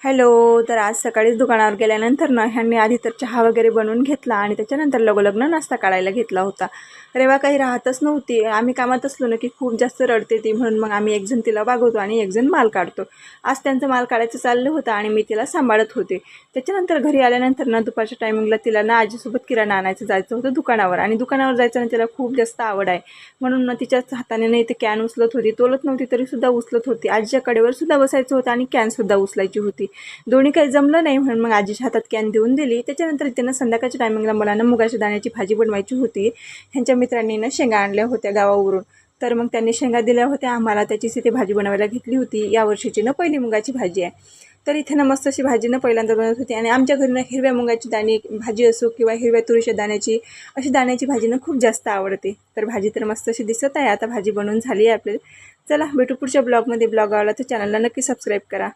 Hello. तर आज सकाळीच दुकानावर गेल्यानंतर ना ह्यांनी आधी तर चहा वगैरे बनवून घेतला आणि त्याच्यानंतर लगोलग्न नाश्ता काढायला घेतला होता. रेवा काही राहतच नव्हती. आम्ही कामात असलो ना की खूप जास्त रडते ती, म्हणून मग आम्ही एकजण तिला वागवतो आणि एकजण माल काढतो. आज त्यांचं माल काढायचं चाललं होतं आणि मी तिला सांभाळत होते. त्याच्यानंतर घरी आल्यानंतर ना दुपारच्या टायमिंगला तिला ना आजीसोबत किराणा आणायचं जायचं होतं दुकानावर, आणि दुकानावर जायचं ना तिला खूप जास्त आवड आहे, म्हणून ना तिच्याच हाताने नाही ते कॅन उचलत होती. तोलत नव्हती तरीसुद्धा उचलत होती. आजीच्या कडेवर सुद्धा बसायचं होतं आणि कॅनसुद्धा उचलायची होती. दोन्ही काही जमलं नाही, म्हणून मग आजीच्या हातात कॅन देऊन दिली. त्याच्यानंतर त्यांना संध्याकाळच्या टायमिंगला मला ना मुगाच्या दाण्याची भाजी बनवायची होती. ह्यांच्या मित्रांनी ना शेंगा आणल्या होत्या गावावरून, तर मग त्यांनी शेंगा दिल्या होत्या आम्हाला, त्याचीच इथे भाजी बनवायला घेतली होती. यावर्षीची ना पहिली मुगाची भाजी आहे. तर इथे ना मस्त अशी भाजी ना पहिल्यांदा बनवत होती. आणि आमच्या घरी ना हिरव्या मुगाची दाणे भाजी असो किंवा हिरव्या तुरीच्या दाण्याची अशी दाण्याची भाजी ना खूप जास्त आवडते. तर भाजी तर मस्त अशी दिसत आहे. आता भाजी बनवून झाली आहे आपली. चला भेटू पुढच्या ब्लॉगमध्ये. ब्लॉग आवडला तर चॅनलला नक्की सबस्क्राईब करा.